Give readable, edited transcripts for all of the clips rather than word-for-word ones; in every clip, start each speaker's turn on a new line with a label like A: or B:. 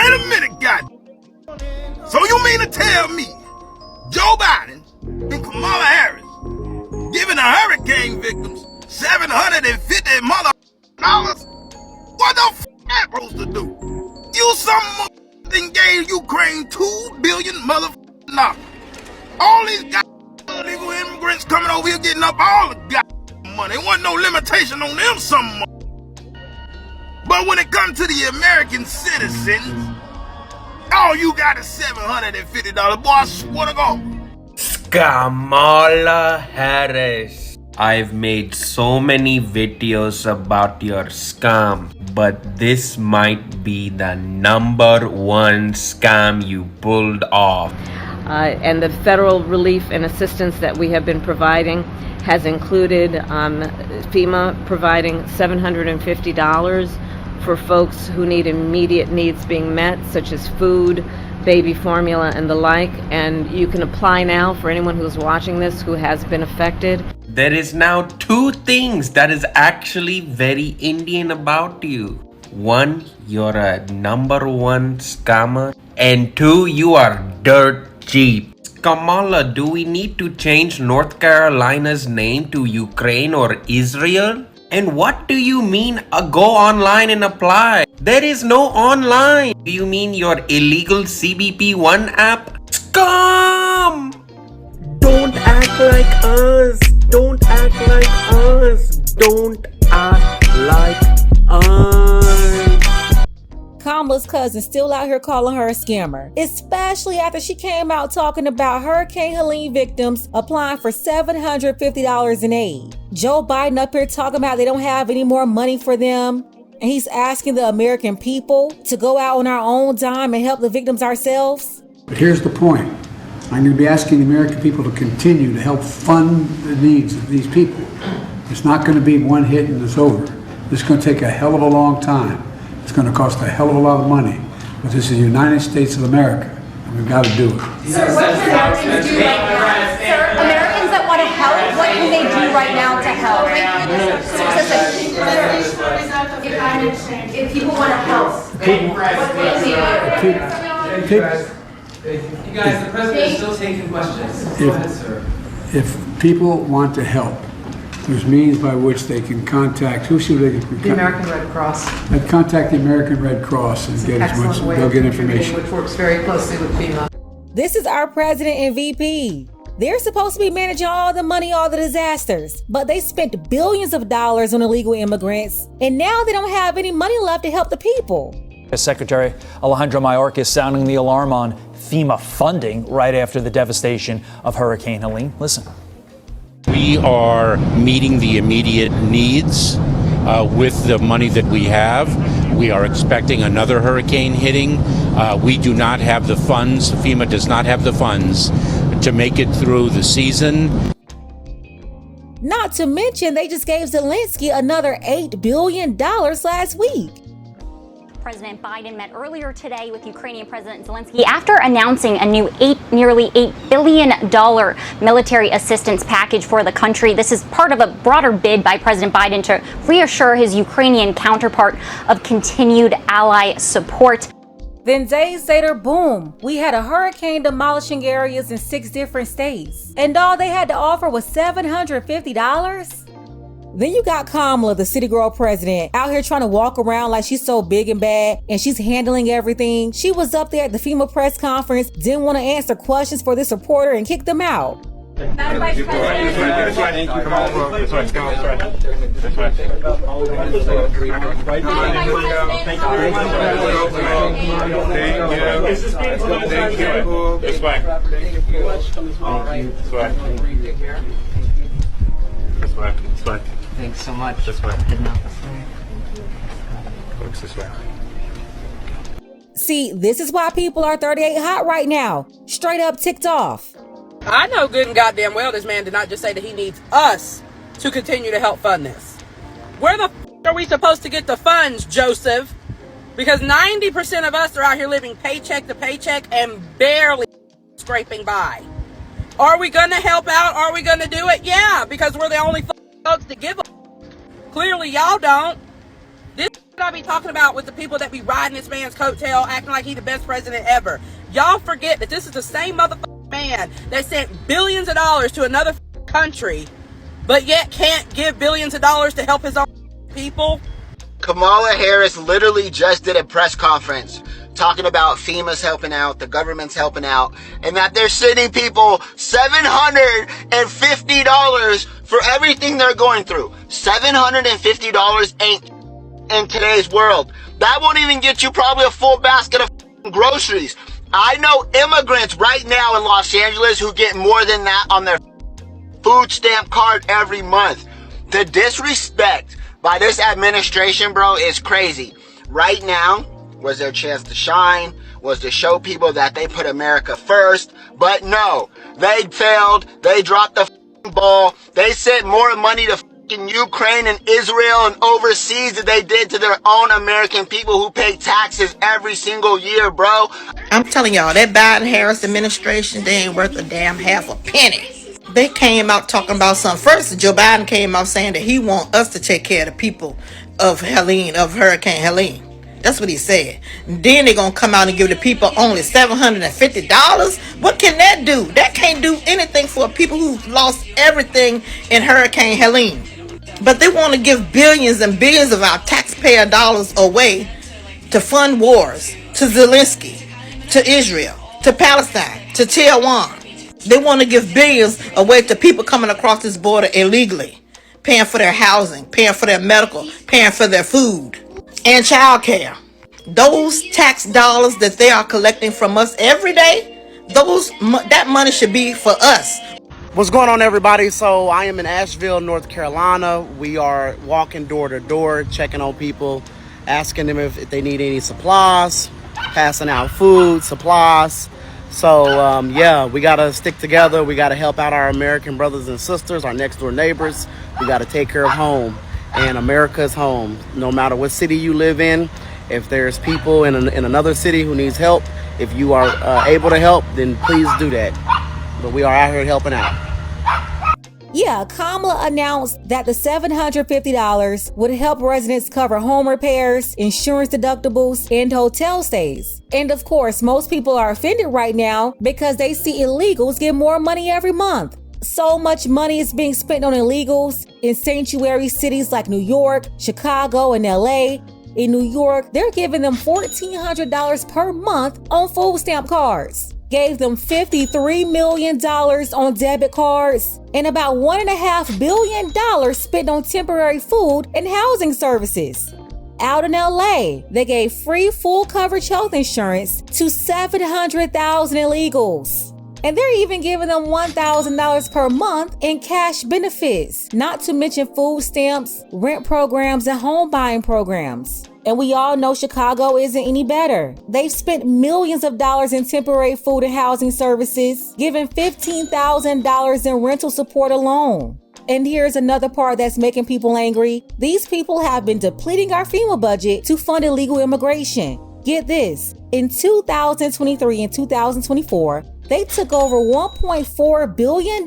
A: Wait a minute, God. So you mean to tell me Joe Biden and Kamala Harris giving the hurricane victims $750 dollars? What the f that supposed to do? You some then gave Ukraine $2 billion dollars. All these illegal immigrants coming over here getting up all the money. There wasn't no limitation on them some. But when it comes to the American citizens, all you got is $750. Boy, I swear to God.
B: Kamala Harris. I've made so many videos about your scam, but this might be the #1 scam you pulled off.
C: And the federal relief and assistance that we have been providing has included FEMA providing $750 for folks who need immediate needs being met, such as food, baby formula, and the like. And you can apply now for anyone who's watching this who has been affected.
B: There is now 2 things that is actually very Indian about you. 1, you're a #1 scammer. And 2, you are dirt cheap. Kamala, do we need to change North Carolina's name to Ukraine or Israel? And what do you mean go online and apply? There is no online. Do you mean your illegal CBP1 app? Scam! Don't act like us. Don't act like us. Don't act like us.
D: Kamala's cousin still out here calling her a scammer, especially after she came out talking about Hurricane Helene victims applying for $750 in aid. Joe Biden up here talking about they don't have any more money for them, and he's asking the American people to go out on our own dime and help the victims ourselves.
E: But here's the point. I'm going to be asking the American people to continue to help fund the needs of these people. It's not going to be one hit and it's over. This is going to take a hell of a long time. It's going to cost a hell of a lot of money. But this is the United States of America, and we've got to do it.
F: Sir, what can Americans do right now? Sir, Americans that want to help, what can they do right now to help? If people want to help, what can they do?
G: You guys, the president is still taking questions. Go ahead, sir.
E: If people want to help, there's means by which they can contact, who should they contact?
H: The American Red Cross.
E: I'd contact the American Red Cross and get as much, they'll get information.
H: Which works very closely with FEMA.
D: This is our president and VP. They're supposed to be managing all the money, all the disasters, but they spent billions of dollars on illegal immigrants, and now they don't have any money left to help the people.
I: Secretary Alejandro Mayorkas sounding the alarm on FEMA funding right after the devastation of Hurricane Helene. Listen.
J: We are meeting the immediate needs with the money that we have. We are expecting another hurricane hitting. We do not have the funds. FEMA does not have the funds to make it through the season.
D: Not to mention, they just gave Zelensky another $8 billion last week.
K: President Biden met earlier today with Ukrainian President Zelensky after announcing a new nearly $8 billion military assistance package for the country. This is part of a broader bid by President Biden to reassure his Ukrainian counterpart of continued ally support.
D: Then days later, boom, we had a hurricane demolishing areas in 6 different states. And all they had to offer was $750? Then you got Kamala, the city girl president, out here trying to walk around like she's so big and bad and she's handling everything. She was up there at the FEMA press conference, didn't want to answer questions for this reporter and kicked them out.
F: Madam Vice President.
H: Thanks so much.
J: This way. Folks, this way.
D: See, this is why people are 38 hot right now. Straight up ticked off.
L: I know good and goddamn well this man did not just say that he needs us to continue to help fund this. Where the f*** are we supposed to get the funds, Joseph? Because 90% of us are out here living paycheck to paycheck and barely scraping by. Are we going to help out? Are we going to do it? Yeah, because we're the only folks to give a. Clearly y'all don't. This I be talking about with the people that be riding this man's coattail, acting like he the best president ever. Y'all forget that this is the same motherfucking man that sent billions of dollars to another country, but yet can't give billions of dollars to help his own people.
M: Kamala Harris literally just did a press conference talking about FEMA's helping out, the government's helping out, and that they're sending people $750 for everything they're going through. $750 ain't in today's world. That won't even get you probably a full basket of groceries. I know immigrants right now in Los Angeles who get more than that on their food stamp card every month. The disrespect by this administration, bro, is crazy. Right now was their chance to shine, was to show people that they put America first, but no, they failed. They dropped the ball. They sent more money to Ukraine and Israel and overseas than they did to their own American people who pay taxes every single year, bro.
N: I'm telling y'all, that Biden-Harris administration, they ain't worth a damn half a penny. They came out talking about something. First, Joe Biden came out saying that he want us to take care of the people of Hurricane Helene. That's what he said. And then they're going to come out and give the people only $750. What can that do? That can't do anything for people who lost everything in Hurricane Helene. But they want to give billions and billions of our taxpayer dollars away to fund wars, to Zelensky, to Israel, to Palestine, to Taiwan. They want to give billions away to people coming across this border illegally, paying for their housing, paying for their medical, paying for their food and childcare. Those tax dollars that they are collecting from us every day, that money should be for us.
O: What's going on, everybody? So I am in Asheville, North Carolina. We are walking door to door, checking on people, asking them if they need any supplies, passing out food, supplies. So yeah, we got to stick together. We got to help out our American brothers and sisters, our next door neighbors. We got to take care of home, and America's home. No matter what city you live in, if there's people in another city who needs help, if you are able to help, then please do that. But we are out here helping out.
D: Yeah, Kamala announced that the $750 would help residents cover home repairs, insurance deductibles, and hotel stays. And of course, most people are offended right now because they see illegals get more money every month. So much money is being spent on illegals in sanctuary cities like New York, Chicago, and LA. In New York, they're giving them $1,400 per month on food stamp cards. Gave them $53 million on debit cards and about $1.5 billion spent on temporary food and housing services. Out in LA, they gave free full coverage health insurance to 700,000 illegals. And they're even giving them $1,000 per month in cash benefits, not to mention food stamps, rent programs, and home buying programs. And we all know Chicago isn't any better. They've spent millions of dollars in temporary food and housing services, giving $15,000 in rental support alone. And here's another part that's making people angry. These people have been depleting our FEMA budget to fund illegal immigration. Get this, in 2023 and 2024, they took over $1.4 billion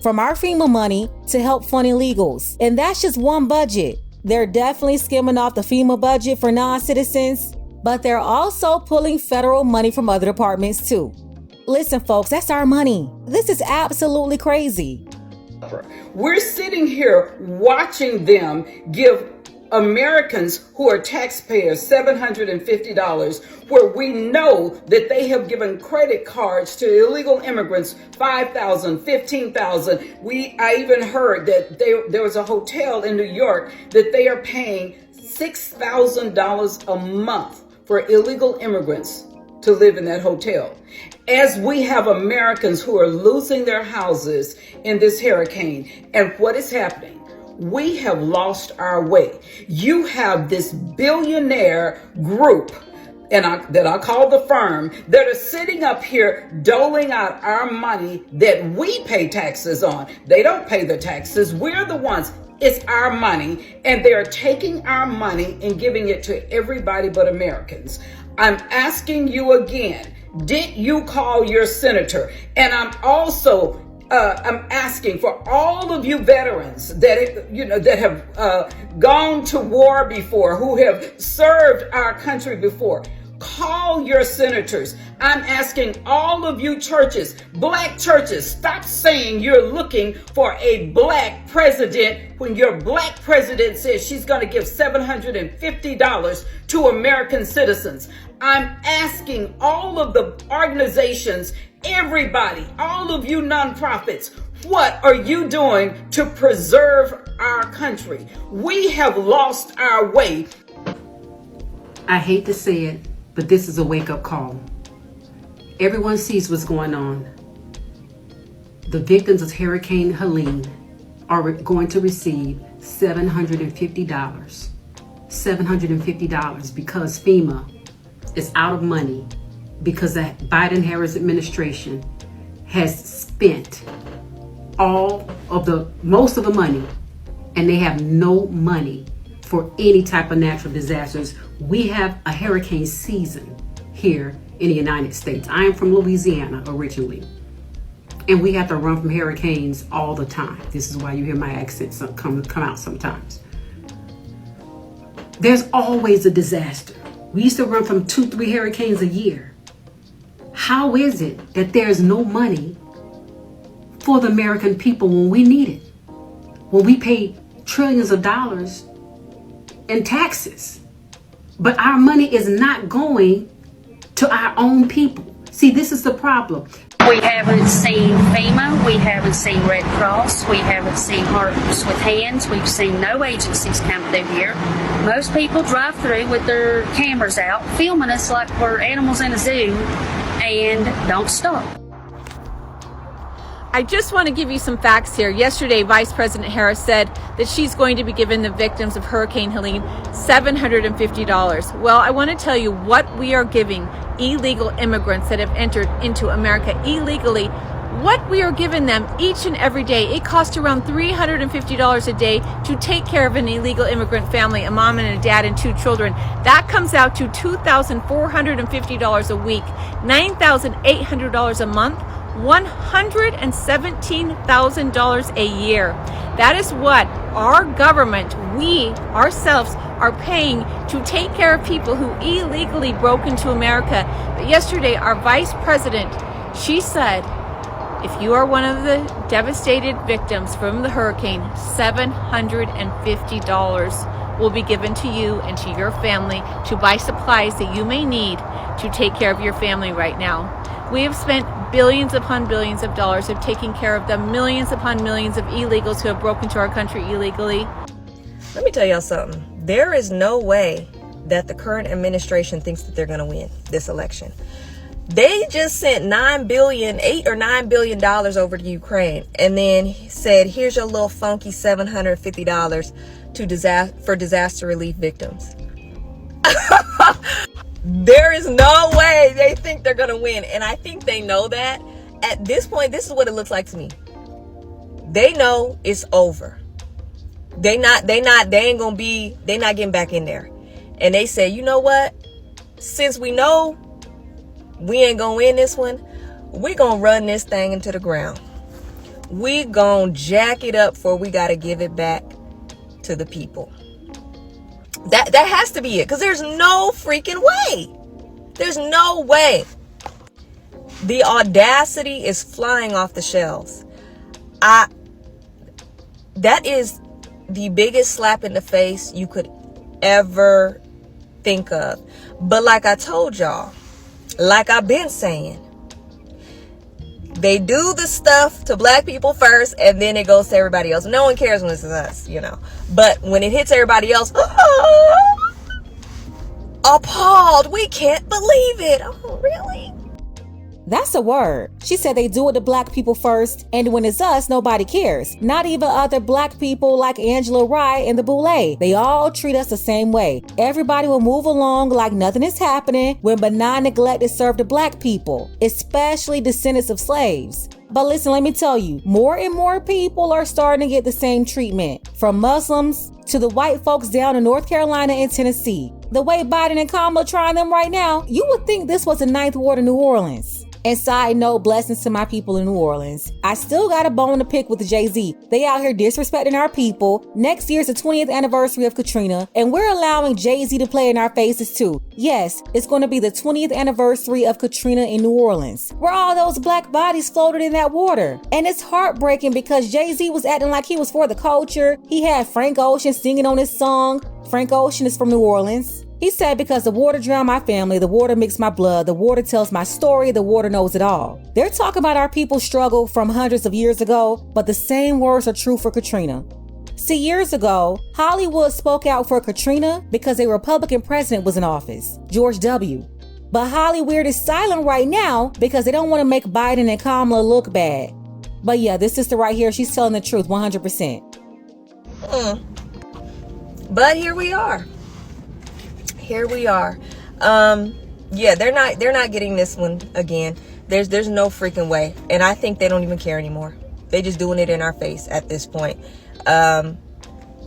D: from our FEMA money to help fund illegals. And that's just one budget. They're definitely skimming off the FEMA budget for non-citizens, but they're also pulling federal money from other departments too. Listen, folks, that's our money. This is absolutely crazy.
P: We're sitting here watching them give Americans who are taxpayers $750, where we know that they have given credit cards to illegal immigrants $5,000, $15,000. I even heard that there was a hotel in New York that they are paying $6,000 a month for illegal immigrants to live in that hotel. As we have Americans who are losing their houses in this hurricane, and what is happening? We have lost our way. You have this billionaire group, that I call the firm, that are sitting up here doling out our money that we pay taxes on. They don't pay the taxes. We're the ones. It's our money, and they're taking our money and giving it to everybody but Americans. I'm asking you again, did you call your senator? And I'm also I'm asking for all of you veterans that that have gone to war before, who have served our country before. Call your senators. I'm asking all of you churches, black churches, stop saying you're looking for a black president when your black president says she's going to give $750 to American citizens. I'm asking all of the organizations, everybody, all of you nonprofits, what are you doing to preserve our country? We have lost our way.
Q: I hate to say it, but this is a wake-up call. Everyone sees what's going on. The victims of Hurricane Helene are going to receive $750. $750 because FEMA is out of money because the Biden-Harris administration has spent most of the money, and they have no money for any type of natural disasters. We have a hurricane season here in the United States. I am from Louisiana originally, and we have to run from hurricanes all the time. This is why you hear my accent come out sometimes. There's always a disaster. We used to run from 2-3 hurricanes a year. How is it that there's no money for the American people when we need it? When we pay trillions of dollars in taxes, but our money is not going to our own people. See, this is the problem.
R: We haven't seen FEMA, we haven't seen Red Cross, we haven't seen Hearts with Hands, we've seen no agencies come through here. Most people drive through with their cameras out, filming us like we're animals in a zoo, and don't stop.
S: I just want to give you some facts here. Yesterday, Vice President Harris said that she's going to be giving the victims of Hurricane Helene $750. Well, I want to tell you what we are giving illegal immigrants that have entered into America illegally. What we are giving them each and every day. It costs around $350 a day to take care of an illegal immigrant family, a mom and a dad and 2 children. That comes out to $2,450 a week, $9,800 a month, $117,000 a year. That is what our government, we ourselves, are paying to take care of people who illegally broke into America. But yesterday, our vice president, she said, if you are one of the devastated victims from the hurricane, $750 will be given to you and to your family to buy supplies that you may need to take care of your family right now. We have spent billions upon billions of dollars of taking care of the millions upon millions of illegals who have broken into our country illegally.
T: Let me tell y'all something. There is no way that the current administration thinks that they're going to win this election. They just sent $8 or $9 billion over to Ukraine, and then said, here's your little funky $750 for disaster relief victims. There is no way they think they're going to win. And I think they know that. At this point, this is what it looks like to me. They know it's over. They're not getting back in there. And they say, you know what? Since we know we ain't going to win this one, we going to run this thing into the ground. We going to jack it up before we got to give it back to the people. That has to be it, because there's no freaking way. There's no way. The audacity is flying off the shelves. That is the biggest slap in the face you could ever think of. But like I told y'all, like I've been saying, they do the stuff to black people first, and then it goes to everybody else. No one cares when this is us, you know. But when it hits everybody else, appalled. We can't believe it. Oh, really?
D: That's a word. She said they do it to black people first, and when it's us, nobody cares. Not even other black people like Angela Rye and the Boulay. They all treat us the same way. Everybody will move along like nothing is happening when benign neglect is served to black people, especially descendants of slaves. But listen, let me tell you, more and more people are starting to get the same treatment, from Muslims to the white folks down in North Carolina and Tennessee. The way Biden and Kamala are trying them right now, you would think this was the Ninth Ward of New Orleans. And side note, blessings to my people in New Orleans. I still got a bone to pick with Jay-Z. They out here disrespecting our people. Next year's the 20th anniversary of Katrina, and we're allowing Jay-Z to play in our faces too. Yes, it's going to be the 20th anniversary of Katrina in New Orleans, where all those black bodies floated in that water. And it's heartbreaking because Jay-Z was acting like he was for the culture. He had Frank Ocean singing on his song. Frank Ocean is from New Orleans. He said, because the water drowned my family, the water mixed my blood, the water tells my story, the water knows it all. They're talking about our people's struggle from hundreds of years ago, but the same words are true for Katrina. See, years ago, Hollywood spoke out for Katrina because a Republican president was in office, George W. But Hollywood is silent right now because they don't want to make Biden and Kamala look bad. But yeah, this sister right here, she's telling the truth 100%.
T: But here we are. Here we are. Yeah, they're not getting this one again. There's no freaking way. And I think they don't even care anymore. They just doing it in our face at this point.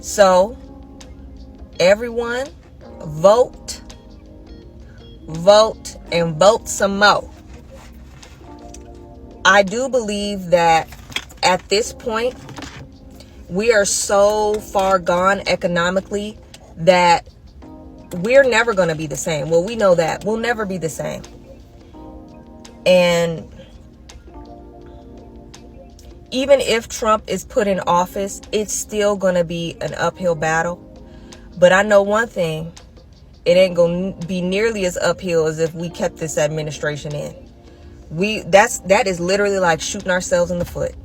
T: So everyone vote and vote some more. I do believe that at this point we are so far gone economically that we're never going to be the same. Well, we know that. We'll never be the same. And even if Trump is put in office, it's still going to be an uphill battle. But I know one thing. It ain't going to be nearly as uphill as if we kept this administration in. That is literally like shooting ourselves in the foot.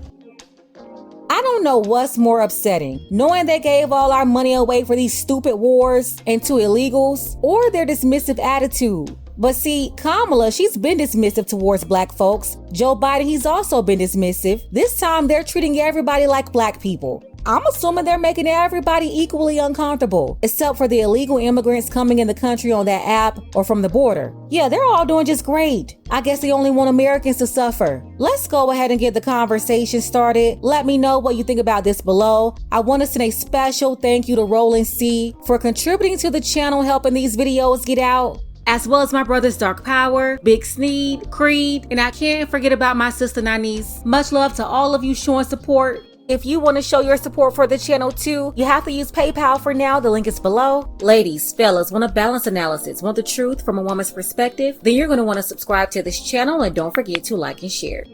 D: I don't know what's more upsetting, knowing they gave all our money away for these stupid wars and to illegals, or their dismissive attitude. But see, Kamala, she's been dismissive towards black folks. Joe Biden, he's also been dismissive. This time they're treating everybody like black people. I'm assuming they're making everybody equally uncomfortable, except for the illegal immigrants coming in the country on that app or from the border. Yeah, they're all doing just great. I guess they only want Americans to suffer. Let's go ahead and get the conversation started. Let me know what you think about this below. I want to send a special thank you to Roland C for contributing to the channel, helping these videos get out, as well as my brothers Dark Power, Big Sneed, Creed, and I can't forget about my sister Nanise. Much love to all of you showing support. If you want to show your support for the channel too, you have to use PayPal for now. The link is below. Ladies, fellas, want a balanced analysis, want the truth from a woman's perspective? Then you're going to want to subscribe to this channel and don't forget to like and share.